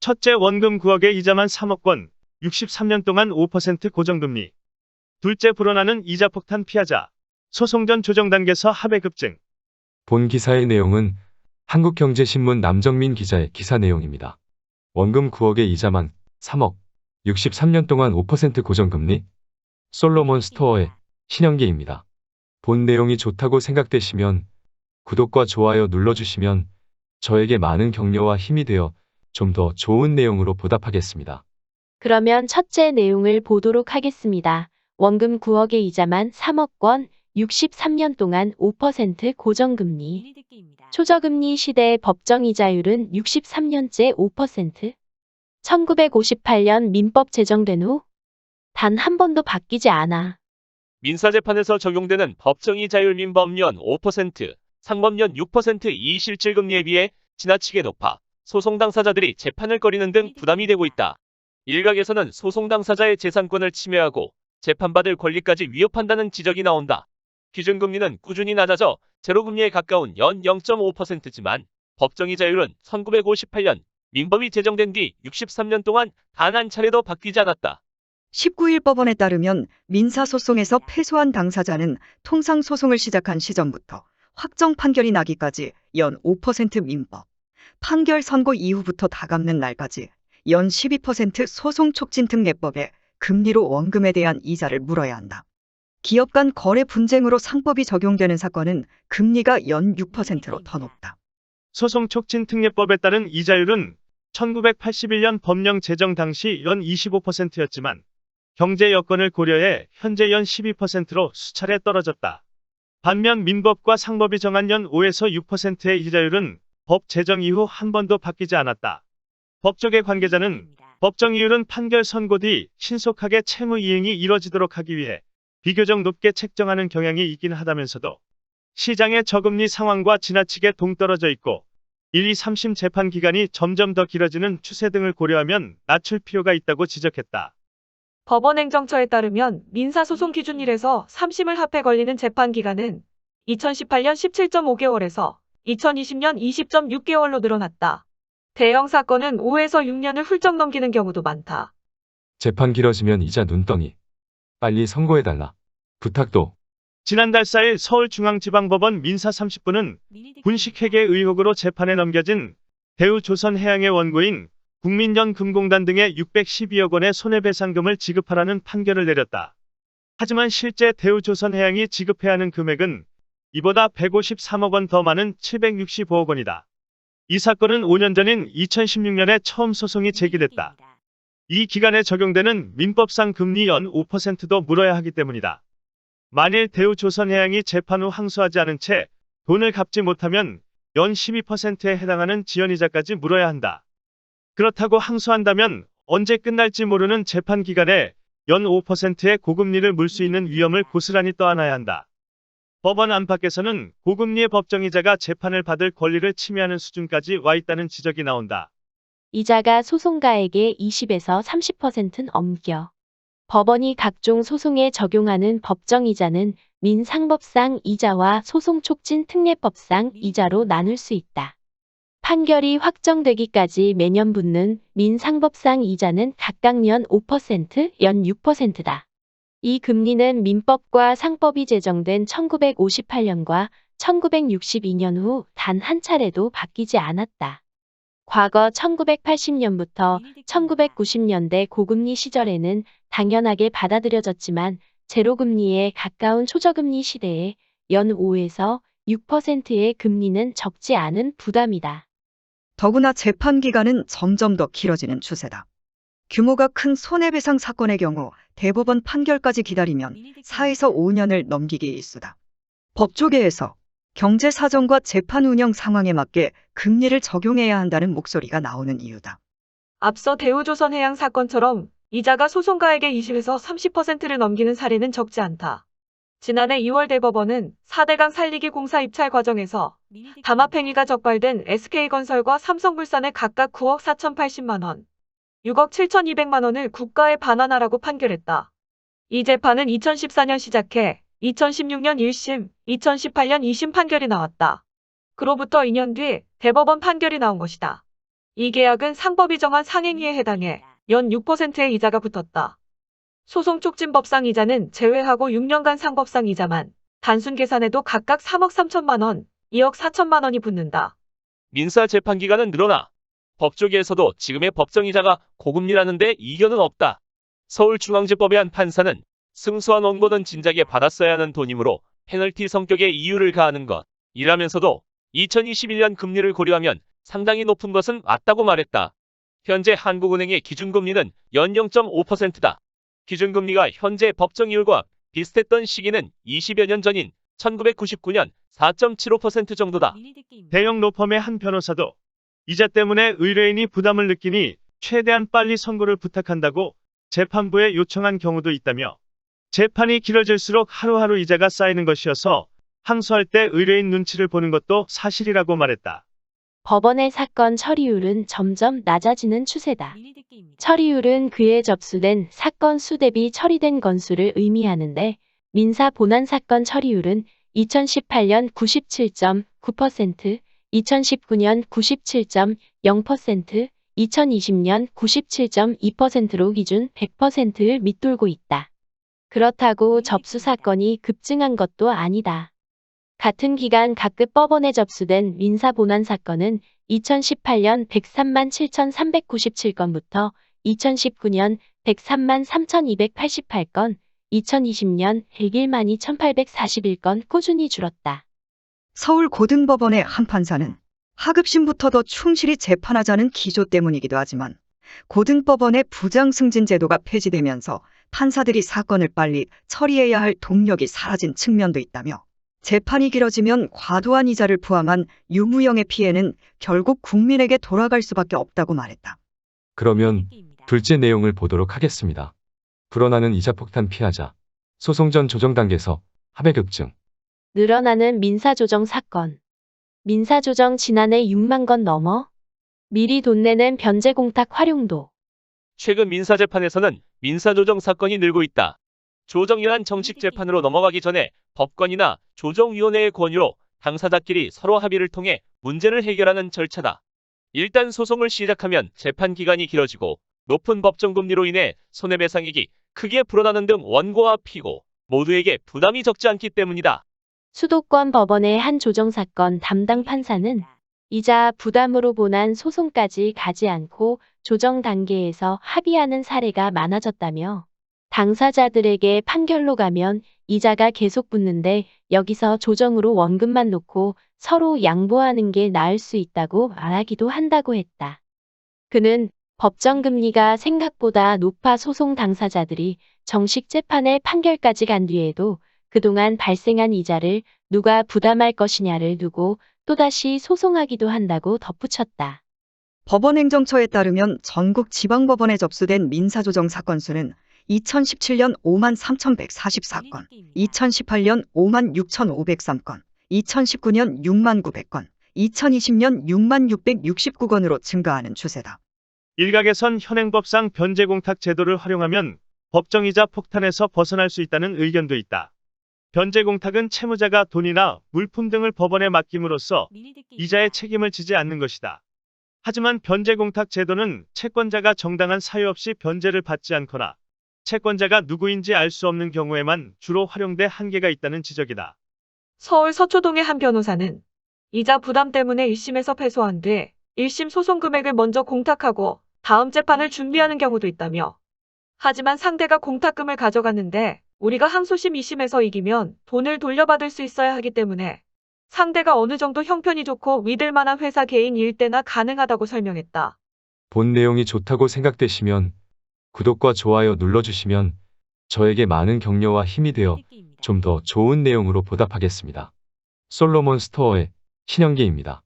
첫째, 원금 9억에 이자만 3억 원, 63년 동안 5% 고정금리. 둘째, 불어나는 이자 폭탄 피하자. 소송 전 조정 단계에서 합의 급증. 본 기사의 내용은 한국경제신문 남정민 기자의 기사 내용입니다. 원금 9억에 이자만 3억, 63년 동안 5% 고정금리. 솔로몬 스토어의 신영기입니다. 본 내용이 좋다고 생각되시면 구독과 좋아요 눌러주시면 저에게 많은 격려와 힘이 되어 좀 더 좋은 내용으로 보답하겠습니다. 그러면 첫째 내용을 보도록 하겠습니다. 원금 9억에 이자만 3억 원, 63년 동안 5% 고정금리. 초저금리 시대의 법정이자율은 63년째 5%. 1958년 민법 제정된 후 단 한 번도 바뀌지 않아. 민사재판에서 적용되는 법정이자율 민법년 5%, 상법년 6% 이의실질금리에 비해 지나치게 높아 소송 당사자들이 재판을 꺼리는 등 부담이 되고 있다. 일각에서는 소송 당사자의 재산권을 침해하고 재판받을 권리까지 위협한다는 지적이 나온다. 기준금리는 꾸준히 낮아져 제로금리에 가까운 연 0.5%지만 법정이자율은 1958년 민법이 제정된 뒤 63년 동안 단 한 차례도 바뀌지 않았다. 19일 법원에 따르면 민사소송에서 패소한 당사자는 통상 소송을 시작한 시점부터 확정 판결이 나기까지 연 5% 민법, 판결 선고 이후부터 다 갚는 날까지 연 12% 소송촉진특례법에 금리로 원금에 대한 이자를 물어야 한다. 기업 간 거래 분쟁으로 상법이 적용되는 사건은 금리가 연 6%로 더 높다. 소송촉진특례법에 따른 이자율은 1981년 법령 제정 당시 연 25%였지만 경제 여건을 고려해 현재 연 12%로 수차례 떨어졌다. 반면 민법과 상법이 정한 연 5에서 6%의 이자율은 법 제정 이후 한 번도 바뀌지 않았다. 법조계 관계자는 법정 이율은 판결 선고 뒤 신속하게 채무 이행이 이뤄지도록 하기 위해 비교적 높게 책정하는 경향이 있긴 하다면서도 시장의 저금리 상황과 지나치게 동떨어져 있고 1, 2, 3심 재판 기간이 점점 더 길어지는 추세 등을 고려하면 낮출 필요가 있다고 지적했다. 법원행정처에 따르면 민사소송 기준 1에서 3심을 합해 걸리는 재판 기간은 2018년 17.5개월에서 2020년 20.6개월로 늘어났다. 대형 사건은 5에서 6년을 훌쩍 넘기는 경우도 많다. 재판 길어지면 이자 눈덩이. 빨리 선고해달라. 부탁도. 지난달 4일 서울중앙지방법원 민사 30부는 분식회계 의혹으로 재판에 넘겨진 대우조선해양의 원고인 국민연금공단 등의 612억 원의 손해배상금을 지급하라는 판결을 내렸다. 하지만 실제 대우조선해양이 지급해야 하는 금액은 이보다 153억 원 더 많은 765억 원이다. 이 사건은 5년 전인 2016년에 처음 소송이 제기됐다. 이 기간에 적용되는 민법상 금리 연 5%도 물어야 하기 때문이다. 만일 대우조선해양이 재판 후 항소하지 않은 채 돈을 갚지 못하면 연 12%에 해당하는 지연이자까지 물어야 한다. 그렇다고 항소한다면 언제 끝날지 모르는 재판 기간에 연 5%의 고금리를 물 수 있는 위험을 고스란히 떠안아야 한다. 법원 안팎에서는 고금리의 법정이자가 재판을 받을 권리를 침해하는 수준까지 와 있다는 지적이 나온다. 이자가 소송가액의 20에서 30%는 넘겨. 법원이 각종 소송에 적용하는 법정이자는 민상법상 이자와 소송촉진특례법상 이자로 나눌 수 있다. 판결이 확정되기까지 매년 붙는 민상법상 이자는 각각 연 5%, 연 6%다. 이 금리는 민법과 상법이 제정된 1958년과 1962년 후 단 한 차례도 바뀌지 않았다. 과거 1980년부터 1990년대 고금리 시절에는 당연하게 받아들여졌지만 제로금리에 가까운 초저금리 시대에 연 5에서 6%의 금리는 적지 않은 부담이다. 더구나 재판 기간은 점점 더 길어지는 추세다. 규모가 큰 손해배상 사건의 경우 대법원 판결까지 기다리면 4에서 5년을 넘기기 일쑤다. 법조계에서 경제 사정과 재판 운영 상황에 맞게 금리를 적용해야 한다는 목소리가 나오는 이유다. 앞서 대우조선해양 사건처럼 이자가 소송가액의 20에서 30%를 넘기는 사례는 적지 않다. 지난해 2월 대법원은 4대강 살리기 공사 입찰 과정에서 담합행위가 적발된 SK건설과 삼성물산에 각각 9억 4,080만 원, 6억 7,200만 원을 국가에 반환하라고 판결했다. 이 재판은 2014년 시작해 2016년 1심, 2018년 2심 판결이 나왔다. 그로부터 2년 뒤 대법원 판결이 나온 것이다. 이 계약은 상법이 정한 상행위에 해당해 연 6%의 이자가 붙었다. 소송 촉진법상 이자는 제외하고 6년간 상법상 이자만 단순 계산해도 각각 3억 3천만 원, 2억 4천만 원이 붙는다. 민사 재판 기간은 늘어나 법조계에서도 지금의 법정이자가 고금리라는데 이견은 없다. 서울중앙지법의 한 판사는 승소한 원고는 진작에 받았어야 하는 돈이므로 페널티 성격의 이유를 가하는 것이라면서도 2021년 금리를 고려하면 상당히 높은 것은 맞다고 말했다. 현재 한국은행의 기준금리는 연 0.5%다. 기준금리가 현재 법정이율과 비슷했던 시기는 20여 년 전인 1999년 4.75% 정도다. 대형 로펌의 한 변호사도 이자 때문에 의뢰인이 부담을 느끼니 최대한 빨리 선고를 부탁한다고 재판부에 요청한 경우도 있다며 재판이 길어질수록 하루하루 이자가 쌓이는 것이어서 항소할 때 의뢰인 눈치를 보는 것도 사실이라고 말했다. 법원의 사건 처리율은 점점 낮아지는 추세다. 처리율은 그에 접수된 사건 수 대비 처리된 건수를 의미하는데 민사 본안 사건 처리율은 2018년 97.9%, 2019년 97.0%, 2020년 97.2%로 기준 100%를 밑돌고 있다. 그렇다고 접수 사건이 급증한 것도 아니다. 같은 기간 각급 법원에 접수된 민사 본안 사건은 2018년 103만 7,397건부터 2019년 103만 3,288건, 2020년 101만 2,841건 꾸준히 줄었다. 서울고등법원의 한 판사는 하급심부터 더 충실히 재판하자는 기조 때문이기도 하지만 고등법원의 부장승진 제도가 폐지되면서 판사들이 사건을 빨리 처리해야 할 동력이 사라진 측면도 있다며 재판이 길어지면 과도한 이자를 포함한 유무형의 피해는 결국 국민에게 돌아갈 수밖에 없다고 말했다. 그러면 둘째 내용을 보도록 하겠습니다. 불어나는 이자 폭탄 피하자. 소송 전 조정 단계에서 합의 급증. 늘어나는 민사조정 사건. 민사조정 지난해 6만 건 넘어 미리 돈 내는 변제공탁 활용도. 최근 민사재판에서는 민사조정 사건이 늘고 있다. 조정이란 정식 재판으로 넘어가기 전에 법관이나 조정위원회의 권유로 당사자끼리 서로 합의를 통해 문제를 해결하는 절차다. 일단 소송을 시작하면 재판 기간이 길어지고 높은 법정금리로 인해 손해배상액이 크게 불어나는 등 원고와 피고 모두에게 부담이 적지 않기 때문이다. 수도권 법원의 한 조정사건 담당 판사는 이자 부담으로 본안 소송까지 가지 않고 조정 단계에서 합의하는 사례가 많아졌다며 당사자들에게 판결로 가면 이자가 계속 붙는데 여기서 조정으로 원금만 놓고 서로 양보하는 게 나을 수 있다고 말하기도 한다고 했다. 그는 법정금리가 생각보다 높아 소송 당사자들이 정식 재판의 판결까지 간 뒤에도 그동안 발생한 이자를 누가 부담할 것이냐를 두고 또다시 소송하기도 한다고 덧붙였다. 법원행정처에 따르면 전국 지방법원에 접수된 민사조정 사건 수는 2017년 5만 3,144건, 2018년 5만 6,503건, 2019년 6만 900건, 2020년 6만 669건으로 증가하는 추세다. 일각에선 현행법상 변제공탁 제도를 활용하면 법정이자 폭탄에서 벗어날 수 있다는 의견도 있다. 변제공탁은 채무자가 돈이나 물품 등을 법원에 맡김으로써 이자의 책임을 지지 않는 것이다. 하지만 변제공탁 제도는 채권자가 정당한 사유 없이 변제를 받지 않거나 채권자가 누구인지 알 수 없는 경우에만 주로 활용돼 한계가 있다는 지적이다. 서울 서초동의 한 변호사는 이자 부담 때문에 1심에서 패소한 뒤 1심 소송 금액을 먼저 공탁하고 다음 재판을 준비하는 경우도 있다며 하지만 상대가 공탁금을 가져갔는데 우리가 항소심 2심에서 이기면 돈을 돌려받을 수 있어야 하기 때문에 상대가 어느 정도 형편이 좋고 믿을 만한 회사 개인일 때나 가능하다고 설명했다. 본 내용이 좋다고 생각되시면 구독과 좋아요 눌러주시면 저에게 많은 격려와 힘이 되어 좀 더 좋은 내용으로 보답하겠습니다. 솔로몬 스토어의 신영기입니다.